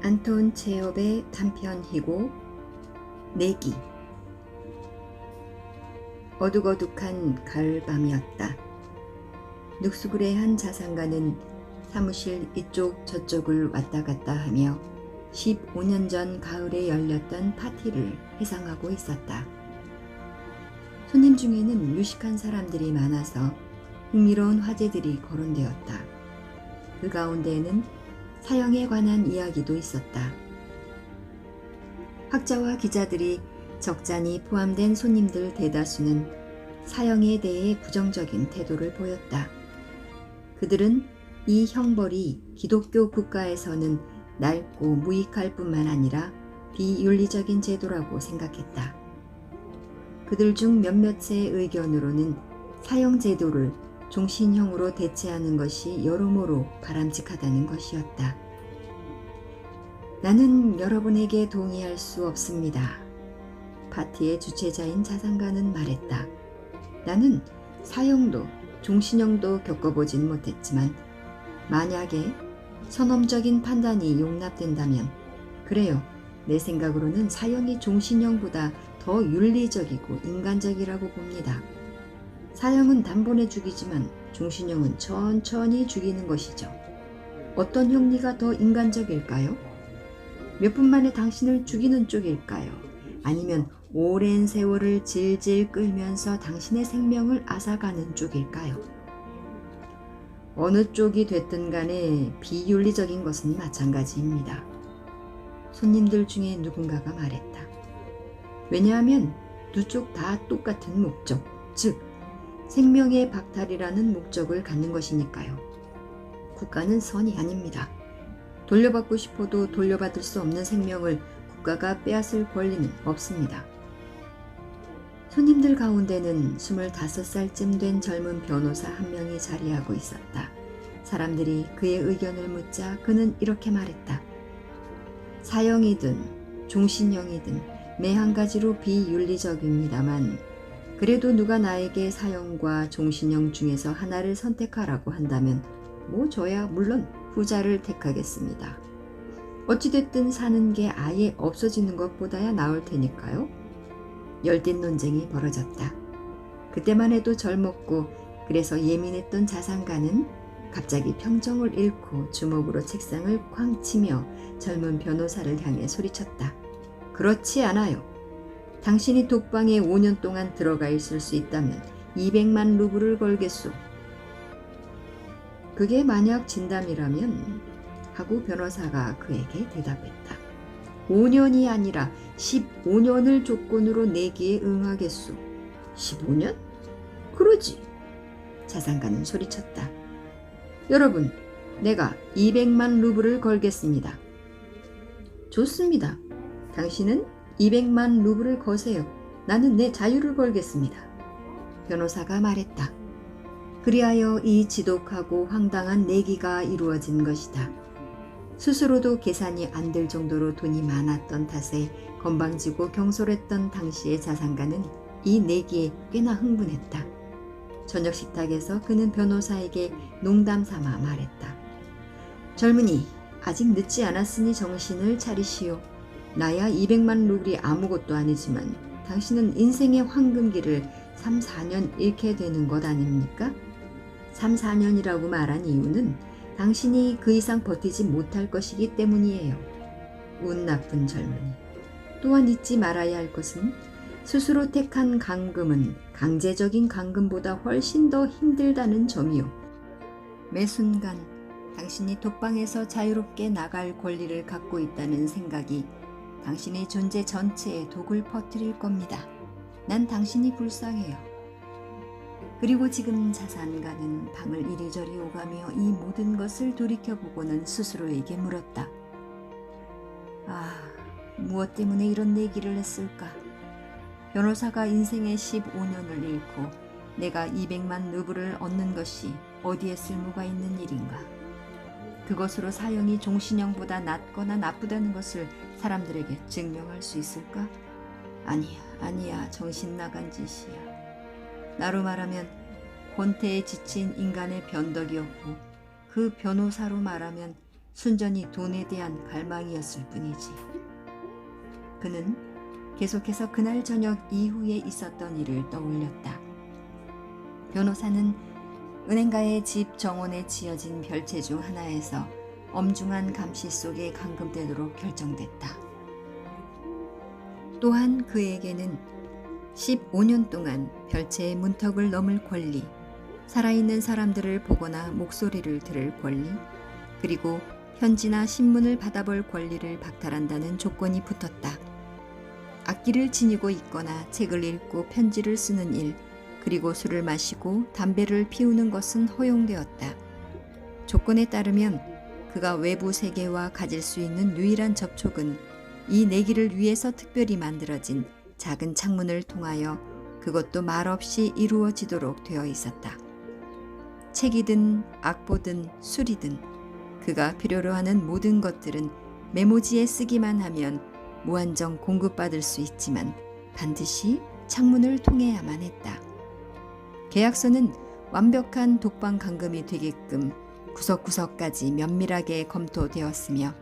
안톤 체홉의 단편희곡 내기. 어둑어둑한 가을밤이었다. 늑수굴의 한 자산가는 사무실 이쪽 저쪽을 왔다 갔다 하며 15년 전 가을에 열렸던 파티를 회상하고 있었다. 손님 중에는 유식한 사람들이 많아서 흥미로운 화제들이 거론되었다. 그 가운데에는 사형에 관한 이야기도 있었다. 학자와 기자들이 적잖이 포함된 손님들 대다수는 사형에 대해 부정적인 태도를 보였다. 그들은 이 형벌이 기독교 국가에서는 낡고 무익할 뿐만 아니라 비윤리적인 제도라고 생각했다. 그들 중 몇몇의 의견으로는 사형 제도를 종신형으로 대체하는 것이 여러모로 바람직하다는 것이었다. 나는 여러분에게 동의할 수 없습니다. 파티의 주최자인 자산가는 말했다. 나는 사형도 종신형도 겪어보진 못했지만 만약에 선험적인 판단이 용납된다면 그래요. 내 생각으로는 사형이 종신형보다 더 윤리적이고 인간적이라고 봅니다. 사형은 단번에 죽이지만 종신형은 천천히 죽이는 것이죠. 어떤 형리가 더 인간적일까요? 몇 분 만에 당신을 죽이는 쪽일까요? 아니면 오랜 세월을 질질 끌면서 당신의 생명을 앗아가는 쪽일까요? 어느 쪽이 됐든 간에 비윤리적인 것은 마찬가지입니다. 손님들 중에 누군가가 말했다. 왜냐하면 두 쪽 다 똑같은 목적, 즉 생명의 박탈이라는 목적을 갖는 것이니까요. 국가는 선이 아닙니다. 돌려받고 싶어도 돌려받을 수 없는 생명을 국가가 빼앗을 권리는 없습니다. 손님들 가운데는 25살쯤 된 젊은 변호사 한 명이 자리하고 있었다. 사람들이 그의 의견을 묻자 그는 이렇게 말했다. 사형이든 종신형이든 매 한 가지로 비윤리적입니다만 그래도 누가 나에게 사형과 종신형 중에서 하나를 선택하라고 한다면 저야 물론 후자를 택하겠습니다. 어찌됐든 사는 게 아예 없어지는 것보다야 나을 테니까요. 열띤 논쟁이 벌어졌다. 그때만 해도 젊었고 그래서 예민했던 자산가는 갑자기 평정을 잃고 주먹으로 책상을 쾅 치며 젊은 변호사를 향해 소리쳤다. 그렇지 않아요. 당신이 독방에 5년 동안 들어가 있을 수 있다면 200만 루블을 걸겠소. 그게 만약 진담이라면 하고 변호사가 그에게 대답했다. 5년이 아니라 15년을 조건으로 내기에 응하겠소. 15년? 그러지. 자산가는 소리쳤다. 여러분, 내가 200만 루블을 걸겠습니다. 좋습니다. 당신은 200만 루블을 거세요. 나는 내 자유를 걸겠습니다. 변호사가 말했다. 그리하여 이 지독하고 황당한 내기가 이루어진 것이다. 스스로도 계산이 안 될 정도로 돈이 많았던 탓에 건방지고 경솔했던 당시의 자산가는 이 내기에 꽤나 흥분했다. 저녁 식탁에서 그는 변호사에게 농담 삼아 말했다. 젊은이, 아직 늦지 않았으니 정신을 차리시오. 나야 200만 루블이 아무것도 아니지만 당신은 인생의 황금기를 3, 4년 잃게 되는 것 아닙니까? 3, 4년이라고 말한 이유는 당신이 그 이상 버티지 못할 것이기 때문이에요. 운 나쁜 젊은이. 또한 잊지 말아야 할 것은 스스로 택한 감금은 강제적인 감금보다 훨씬 더 힘들다는 점이요. 매 순간 당신이 독방에서 자유롭게 나갈 권리를 갖고 있다는 생각이 당신의 존재 전체에 독을 퍼뜨릴 겁니다. 난 당신이 불쌍해요. 그리고 지금 자산가는 방을 이리저리 오가며 이 모든 것을 돌이켜보고는 스스로에게 물었다. 무엇 때문에 이런 내기를 했을까? 변호사가 인생의 15년을 잃고 내가 200만 루블을 얻는 것이 어디에 쓸모가 있는 일인가? 그것으로 사형이 종신형보다 낫거나 나쁘다는 것을 사람들에게 증명할 수 있을까? 아니야, 정신 나간 짓이야. 나로 말하면 권태에 지친 인간의 변덕이었고 그 변호사로 말하면 순전히 돈에 대한 갈망이었을 뿐이지. 그는 계속해서 그날 저녁 이후에 있었던 일을 떠올렸다. 변호사는 은행가의 집 정원에 지어진 별채 중 하나에서 엄중한 감시 속에 감금되도록 결정됐다. 또한 그에게는 15년 동안 별채의 문턱을 넘을 권리, 살아있는 사람들을 보거나 목소리를 들을 권리, 그리고 편지나 신문을 받아볼 권리를 박탈한다는 조건이 붙었다. 악기를 지니고 있거나 책을 읽고 편지를 쓰는 일, 그리고 술을 마시고 담배를 피우는 것은 허용되었다. 조건에 따르면 그가 외부 세계와 가질 수 있는 유일한 접촉은 이 내기를 위해서 특별히 만들어진 작은 창문을 통하여 그것도 말없이 이루어지도록 되어 있었다. 책이든 악보든 술이든 그가 필요로 하는 모든 것들은 메모지에 쓰기만 하면 무한정 공급받을 수 있지만 반드시 창문을 통해야만 했다. 계약서는 완벽한 독방 감금이 되게끔 구석구석까지 면밀하게 검토되었으며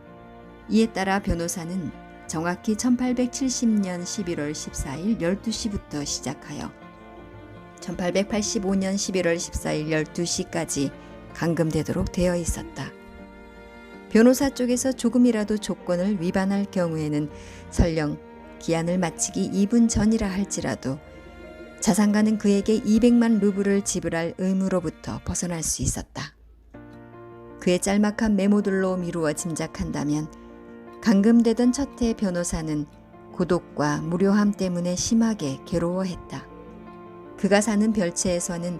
이에 따라 변호사는 정확히 1870년 11월 14일 12시부터 시작하여 1885년 11월 14일 12시까지 감금되도록 되어 있었다. 변호사 쪽에서 조금이라도 조건을 위반할 경우에는 설령 기한을 마치기 2분 전이라 할지라도 자산가는 그에게 200만 루블을 지불할 의무로부터 벗어날 수 있었다. 그의 짤막한 메모들로 미루어 짐작한다면 감금되던 첫해 변호사는 고독과 무료함 때문에 심하게 괴로워했다. 그가 사는 별채에서는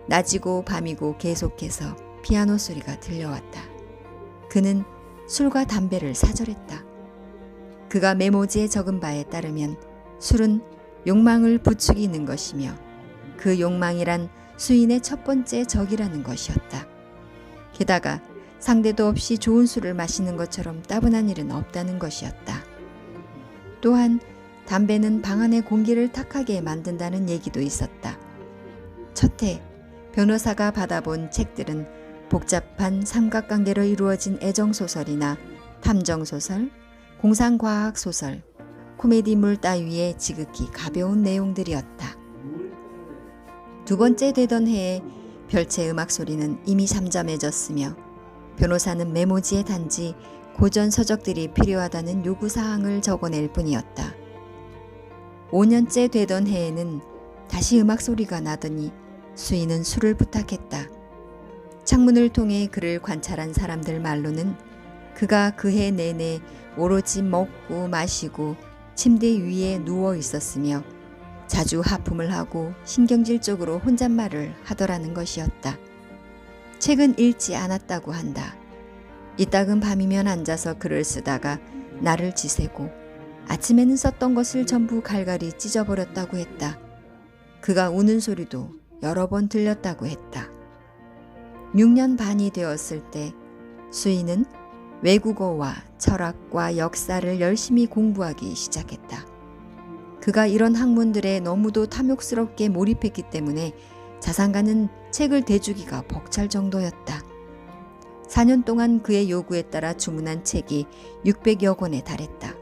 낮이고 밤이고 계속해서 피아노 소리가 들려왔다. 그는 술과 담배를 사절했다. 그가 메모지에 적은 바에 따르면 술은 욕망을 부추기는 것이며 그 욕망이란 수인의 첫 번째 적이라는 것이었다. 게다가 상대도 없이 좋은 술을 마시는 것처럼 따분한 일은 없다는 것이었다. 또한 담배는 방 안의 공기를 탁하게 만든다는 얘기도 있었다. 첫해 변호사가 받아본 책들은 복잡한 삼각관계로 이루어진 애정소설이나 탐정소설, 공상과학소설, 코미디물 따위의 지극히 가벼운 내용들이었다. 두 번째 되던 해에 별채 음악 소리는 이미 잠잠해졌으며 변호사는 메모지에 단지 고전 서적들이 필요하다는 요구사항을 적어낼 뿐이었다. 5년째 되던 해에는 다시 음악 소리가 나더니 수인은 술을 부탁했다. 창문을 통해 그를 관찰한 사람들 말로는 그가 그 해 내내 오로지 먹고 마시고 침대 위에 누워 있었으며 자주 하품을 하고 신경질적으로 혼잣말을 하더라는 것이었다. 책은 읽지 않았다고 한다. 이따금 밤이면 앉아서 글을 쓰다가 날을 지새고 아침에는 썼던 것을 전부 갈갈이 찢어버렸다고 했다. 그가 우는 소리도 여러 번 들렸다고 했다. 6년 반이 되었을 때 수인은 외국어와 철학과 역사를 열심히 공부하기 시작했다. 그가 이런 학문들에 너무도 탐욕스럽게 몰입했기 때문에 자산가는 책을 대주기가 벅찰 정도였다. 4년 동안 그의 요구에 따라 주문한 책이 600여 권에 달했다.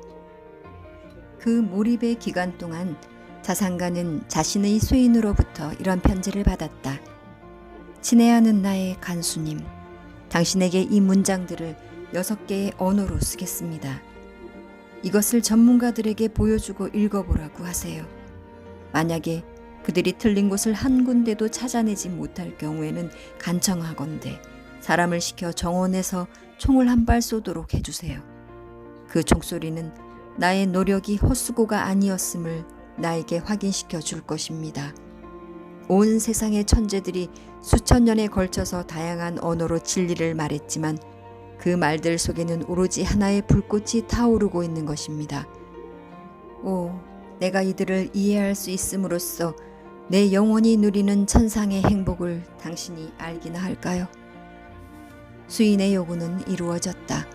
그 몰입의 기간 동안 자산가는 자신의 수인으로부터 이런 편지를 받았다. 친애하는 나의 간수님, 당신에게 이 문장들을 6개의 언어로 쓰겠습니다. 이것을 전문가들에게 보여주고 읽어보라고 하세요. 만약에 그들이 틀린 곳을 한 군데도 찾아내지 못할 경우에는 간청하건대 사람을 시켜 정원에서 총을 한 발 쏘도록 해주세요. 그 총소리는 나의 노력이 헛수고가 아니었음을 나에게 확인시켜 줄 것입니다. 온 세상의 천재들이 수천 년에 걸쳐서 다양한 언어로 진리를 말했지만 그 말들 속에는 오로지 하나의 불꽃이 타오르고 있는 것입니다. 오, 내가 이들을 이해할 수 있음으로써 내 영원히 누리는 천상의 행복을 당신이 알기나 할까요? 수인의 요구는 이루어졌다.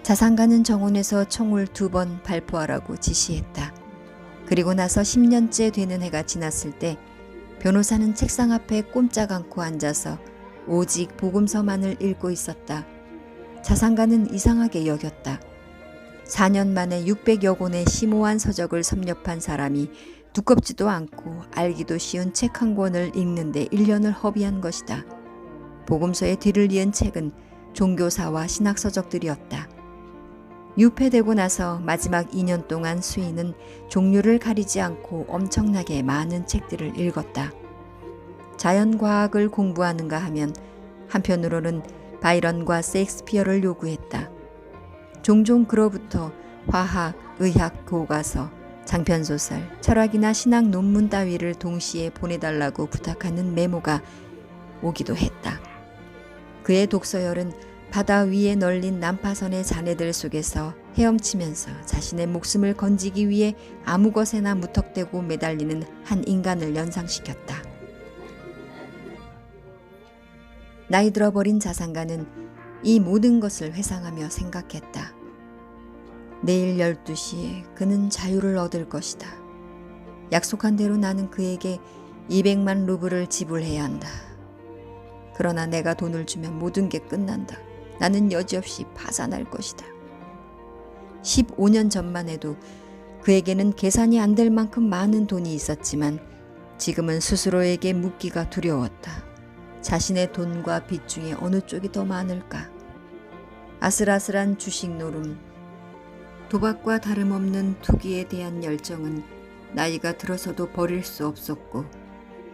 자산가는 정원에서 총을 2번 발포하라고 지시했다. 그리고 나서 10년째 되는 해가 지났을 때 변호사는 책상 앞에 꼼짝 않고 앉아서 오직 복음서만을 읽고 있었다. 자산가는 이상하게 여겼다. 4년 만에 600여 권의 심오한 서적을 섭렵한 사람이 두껍지도 않고 알기도 쉬운 책 한 권을 읽는데 1년을 허비한 것이다. 복음서의 뒤를 이은 책은 종교사와 신학서적들이었다. 유폐되고 나서 마지막 2년 동안 수인은 종류를 가리지 않고 엄청나게 많은 책들을 읽었다. 자연과학을 공부하는가 하면 한편으로는 바이런과 셰익스피어를 요구했다. 종종 그로부터 화학, 의학 교과서, 장편소설, 철학이나 신학 논문 따위를 동시에 보내달라고 부탁하는 메모가 오기도 했다. 그의 독서열은 바다 위에 널린 난파선의 잔해들 속에서 헤엄치면서 자신의 목숨을 건지기 위해 아무 것에나 무턱대고 매달리는 한 인간을 연상시켰다. 나이 들어버린 자산가는 이 모든 것을 회상하며 생각했다. 내일 12시에 그는 자유를 얻을 것이다. 약속한 대로 나는 그에게 200만 루블을 지불해야 한다. 그러나 내가 돈을 주면 모든 게 끝난다. 나는 여지없이 파산할 것이다. 15년 전만 해도 그에게는 계산이 안 될 만큼 많은 돈이 있었지만 지금은 스스로에게 묻기가 두려웠다. 자신의 돈과 빚 중에 어느 쪽이 더 많을까? 아슬아슬한 주식 노름, 도박과 다름없는 투기에 대한 열정은 나이가 들어서도 버릴 수 없었고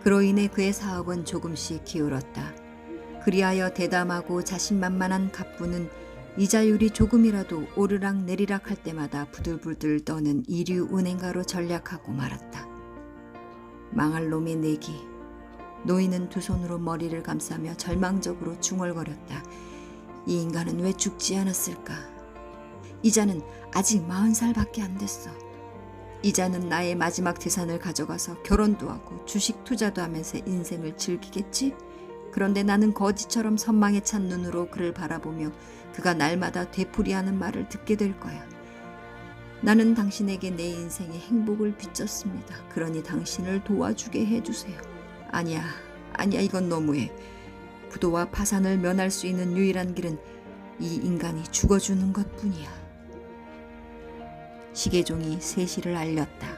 그로 인해 그의 사업은 조금씩 기울었다. 그리하여 대담하고 자신만만한 갑부는 이자율이 조금이라도 오르락 내리락 할 때마다 부들부들 떠는 이류 은행가로 전략하고 말았다. 망할 놈의 내기. 노인은 두 손으로 머리를 감싸며 절망적으로 중얼거렸다. 이 인간은 왜 죽지 않았을까? 이자는 아직 40살밖에 안 됐어. 이자는 나의 마지막 재산을 가져가서 결혼도 하고 주식 투자도 하면서 인생을 즐기겠지? 그런데 나는 거지처럼 선망에 찬 눈으로 그를 바라보며 그가 날마다 되풀이하는 말을 듣게 될 거야. 나는 당신에게 내 인생의 행복을 빚졌습니다. 그러니 당신을 도와주게 해주세요. 아니야, 이건 너무해. 부도와 파산을 면할 수 있는 유일한 길은 이 인간이 죽어주는 것뿐이야. 시계종이 3시를 알렸다.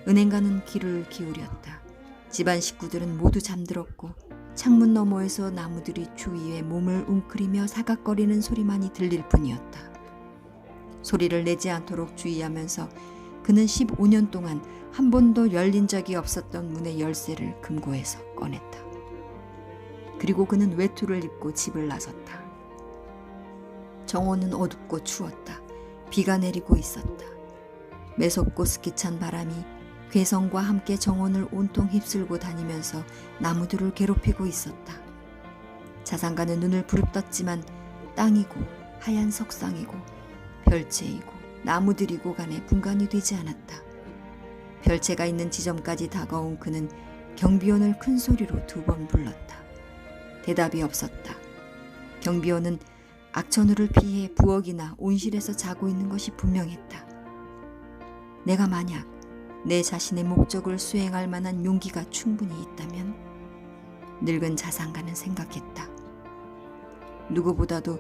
은행가는 귀를 기울였다. 집안 식구들은 모두 잠들었고 창문 너머에서 나무들이 추위에 몸을 웅크리며 사각거리는 소리만이 들릴 뿐이었다. 소리를 내지 않도록 주의하면서 그는 15년 동안 한 번도 열린 적이 없었던 문의 열쇠를 금고에서 꺼냈다. 그리고 그는 외투를 입고 집을 나섰다. 정원은 어둡고 추웠다. 비가 내리고 있었다. 매섭고 스키찬 바람이 괴성과 함께 정원을 온통 휩쓸고 다니면서 나무들을 괴롭히고 있었다. 자산가는 눈을 부릅떴지만 땅이고 하얀 석상이고 별채이고 나무들이고 간에 분간이 되지 않았다. 별채가 있는 지점까지 다가온 그는 경비원을 큰 소리로 2번 불렀다. 대답이 없었다. 경비원은 악천후를 피해 부엌이나 온실에서 자고 있는 것이 분명했다. 내가 만약 내 자신의 목적을 수행할 만한 용기가 충분히 있다면 늙은 자산가는 생각했다. 누구보다도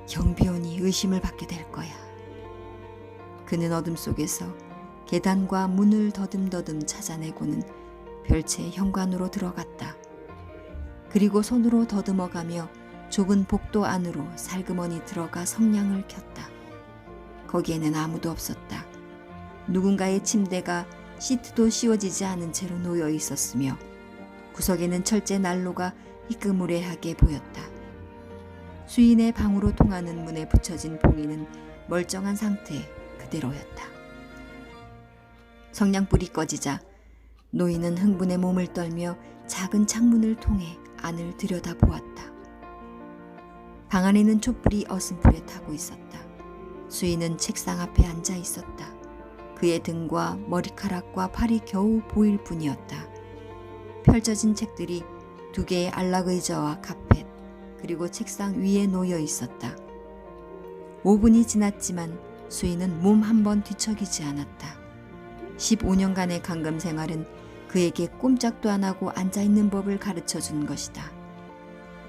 경비원이 의심을 받게 될 거야. 그는 어둠 속에서 계단과 문을 더듬더듬 찾아내고는 별채의 현관으로 들어갔다. 그리고 손으로 더듬어가며 좁은 복도 안으로 살그머니 들어가 성냥을 켰다. 거기에는 아무도 없었다. 누군가의 침대가 시트도 씌워지지 않은 채로 놓여 있었으며 구석에는 철제 난로가 희끄무레하게 보였다. 수인의 방으로 통하는 문에 붙여진 봉이는 멀쩡한 상태 그대로였다. 성냥불이 꺼지자 노인은 흥분에 몸을 떨며 작은 창문을 통해 안을 들여다보았다. 방 안에는 촛불이 어슴푸레 타고 있었다. 수인은 책상 앞에 앉아 있었다. 그의 등과 머리카락과 팔이 겨우 보일 뿐이었다. 펼쳐진 책들이 2개의 안락의자와 카펫 그리고 책상 위에 놓여 있었다. 5분이 지났지만 수인은 몸 한 번 뒤척이지 않았다. 15년간의 감금 생활은 그에게 꼼짝도 안 하고 앉아있는 법을 가르쳐준 것이다.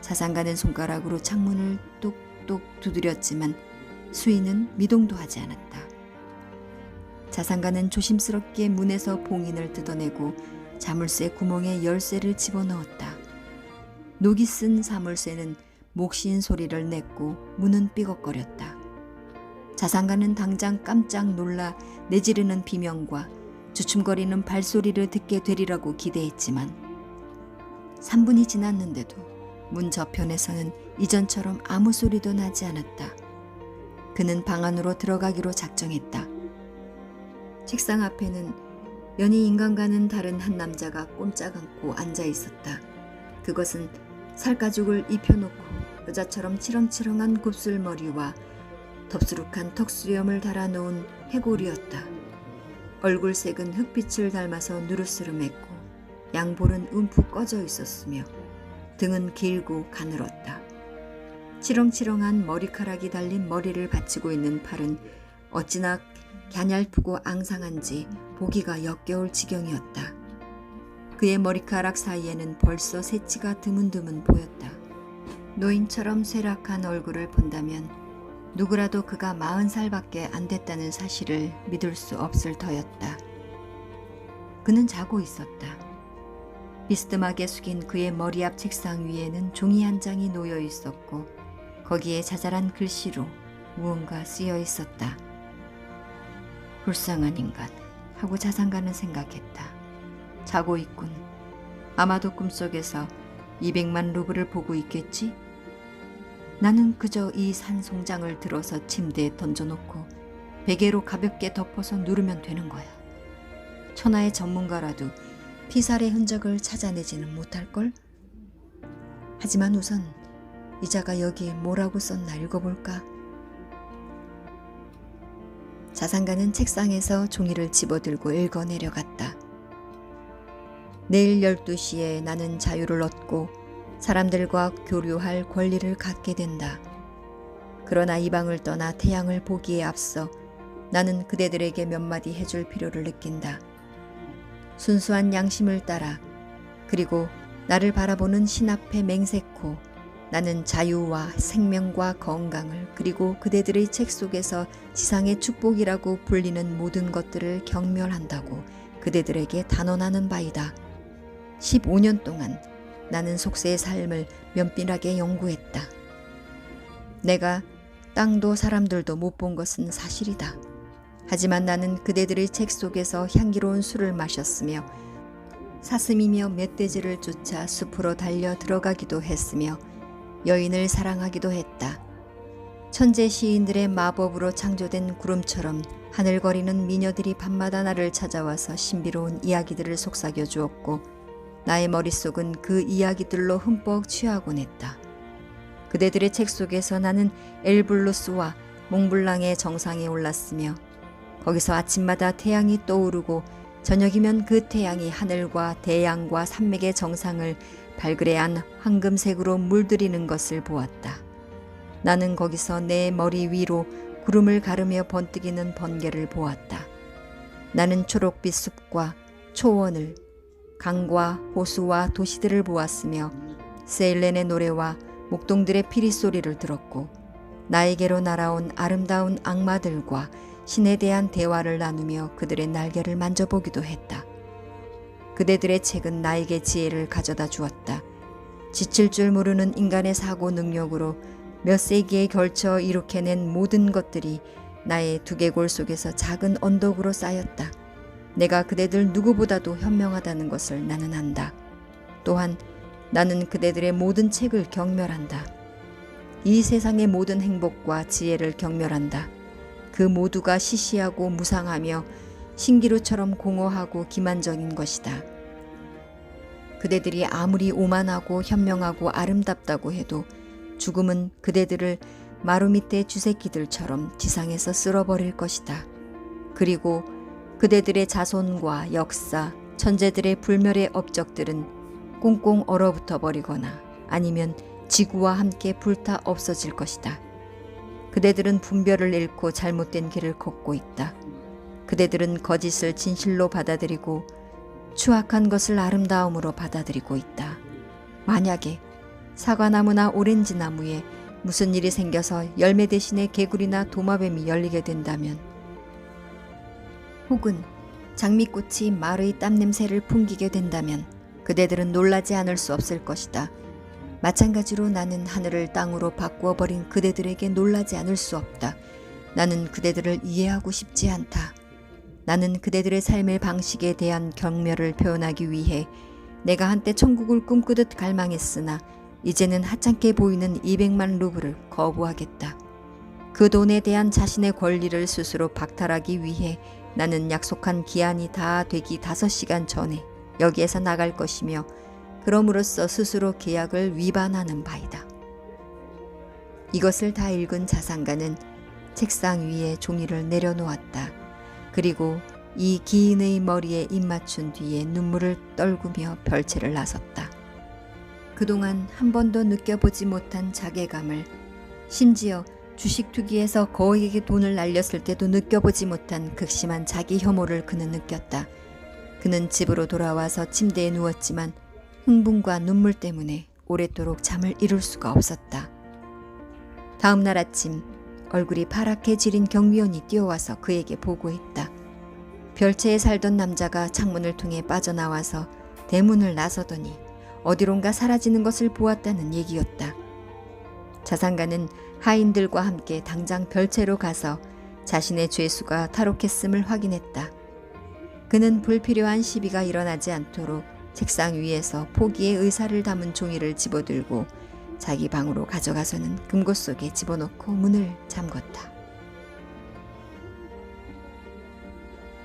자산가는 손가락으로 창문을 똑똑 두드렸지만 수인은 미동도 하지 않았다. 자산가는 조심스럽게 문에서 봉인을 뜯어내고 자물쇠 구멍에 열쇠를 집어넣었다. 녹이 쓴 자물쇠는 목신 소리를 냈고 문은 삐걱거렸다. 자산가는 당장 깜짝 놀라 내지르는 비명과 주춤거리는 발소리를 듣게 되리라고 기대했지만 3분이 지났는데도 문 저편에서는 이전처럼 아무 소리도 나지 않았다. 그는 방 안으로 들어가기로 작정했다. 책상 앞에는 연희 인간과는 다른 한 남자가 꼼짝 않고 앉아 있었다. 그것은 살가죽을 입혀놓고 여자처럼 치렁치렁한 곱슬머리와 덥수룩한 턱수염을 달아놓은 해골이었다. 얼굴색은 흑빛을 닮아서 누르스름했고 양볼은 움푹 꺼져 있었으며 등은 길고 가늘었다. 치렁치렁한 머리카락이 달린 머리를 받치고 있는 팔은 어찌나 갸냘프고 앙상한지 보기가 역겨울 지경이었다. 그의 머리카락 사이에는 벌써 새치가 드문드문 보였다. 노인처럼 쇠락한 얼굴을 본다면 누구라도 그가 40살밖에 안 됐다는 사실을 믿을 수 없을 터였다. 그는 자고 있었다. 비스듬하게 숙인 그의 머리 앞 책상 위에는 종이 한 장이 놓여 있었고 거기에 자잘한 글씨로 무언가 쓰여 있었다. 불쌍한 인간 하고 자산가는 생각했다. 자고 있군. 아마도 꿈속에서 200만 루블을 보고 있겠지? 나는 그저 이 산송장을 들어서 침대에 던져놓고 베개로 가볍게 덮어서 누르면 되는 거야. 천하의 전문가라도 피살의 흔적을 찾아내지는 못할걸? 하지만 우선 이자가 여기에 뭐라고 썼나 읽어볼까? 자산가는 책상에서 종이를 집어들고 읽어내려갔다. 내일 12시에 나는 자유를 얻고 사람들과 교류할 권리를 갖게 된다. 그러나 이 방을 떠나 태양을 보기에 앞서 나는 그대들에게 몇 마디 해줄 필요를 느낀다. 순수한 양심을 따라 그리고 나를 바라보는 신 앞에 맹세코 나는 자유와 생명과 건강을 그리고 그대들의 책 속에서 지상의 축복이라고 불리는 모든 것들을 경멸한다고 그대들에게 단언하는 바이다. 15년 동안 나는 속세의 삶을 면밀하게 연구했다. 내가 땅도 사람들도 못 본 것은 사실이다. 하지만 나는 그대들의 책 속에서 향기로운 술을 마셨으며 사슴이며 멧돼지를 쫓아 숲으로 달려 들어가기도 했으며 여인을 사랑하기도 했다. 천재 시인들의 마법으로 창조된 구름처럼 하늘거리는 미녀들이 밤마다 나를 찾아와서 신비로운 이야기들을 속삭여 주었고 나의 머릿속은 그 이야기들로 흠뻑 취하곤 했다. 그대들의 책 속에서 나는 엘블루스와 몽블랑의 정상에 올랐으며 거기서 아침마다 태양이 떠오르고 저녁이면 그 태양이 하늘과 대양과 산맥의 정상을 발그레한 황금색으로 물들이는 것을 보았다. 나는 거기서 내 머리 위로 구름을 가르며 번뜩이는 번개를 보았다. 나는 초록빛 숲과 초원을 강과 호수와 도시들을 보았으며 세일렌의 노래와 목동들의 피리 소리를 들었고 나에게로 날아온 아름다운 악마들과 신에 대한 대화를 나누며 그들의 날개를 만져보기도 했다. 그대들의 책은 나에게 지혜를 가져다 주었다. 지칠 줄 모르는 인간의 사고 능력으로 몇 세기에 걸쳐 이룩해낸 모든 것들이 나의 두개골 속에서 작은 언덕으로 쌓였다. 내가 그대들 누구보다도 현명하다는 것을 나는 안다. 또한 나는 그대들의 모든 책을 경멸한다. 이 세상의 모든 행복과 지혜를 경멸한다. 그 모두가 시시하고 무상하며 신기루처럼 공허하고 기만적인 것이다. 그대들이 아무리 오만하고 현명하고 아름답다고 해도 죽음은 그대들을 마루 밑의 쥐새끼들처럼 지상에서 쓸어버릴 것이다. 그리고 그대들의 자손과 역사, 천재들의 불멸의 업적들은 꽁꽁 얼어붙어 버리거나 아니면 지구와 함께 불타 없어질 것이다. 그대들은 분별을 잃고 잘못된 길을 걷고 있다. 그대들은 거짓을 진실로 받아들이고 추악한 것을 아름다움으로 받아들이고 있다. 만약에 사과나무나 오렌지 나무에 무슨 일이 생겨서 열매 대신에 개구리나 도마뱀이 열리게 된다면, 혹은 장미꽃이 마르의 땀 냄새를 풍기게 된다면 그대들은 놀라지 않을 수 없을 것이다. 마찬가지로 나는 하늘을 땅으로 바꾸어 버린 그대들에게 놀라지 않을 수 없다. 나는 그대들을 이해하고 싶지 않다. 나는 그대들의 삶의 방식에 대한 경멸을 표현하기 위해 내가 한때 천국을 꿈꾸듯 갈망했으나 이제는 하찮게 보이는 200만 루블을 거부하겠다. 그 돈에 대한 자신의 권리를 스스로 박탈하기 위해 나는 약속한 기한이 다 되기 5시간 전에 여기에서 나갈 것이며 그럼으로써 스스로 계약을 위반하는 바이다. 이것을 다 읽은 자산가는 책상 위에 종이를 내려놓았다. 그리고 이 기인의 머리에 입맞춘 뒤에 눈물을 떨구며 별채를 나섰다. 그동안 한 번도 느껴보지 못한 자괴감을, 심지어 주식 투기에서 거액의 돈을 날렸을 때도 느껴보지 못한 극심한 자기 혐오를 그는 느꼈다. 그는 집으로 돌아와서 침대에 누웠지만 흥분과 눈물 때문에 오랫도록 잠을 이룰 수가 없었다. 다음 날 아침 얼굴이 파랗게 지린 경비원이 뛰어와서 그에게 보고했다. 별채에 살던 남자가 창문을 통해 빠져나와서 대문을 나서더니 어디론가 사라지는 것을 보았다는 얘기였다. 자산가는 하인들과 함께 당장 별채로 가서 자신의 죄수가 탈옥했음을 확인했다. 그는 불필요한 시비가 일어나지 않도록 책상 위에서 포기의 의사를 담은 종이를 집어들고 자기 방으로 가져가서는 금고 속에 집어넣고 문을 잠궜다.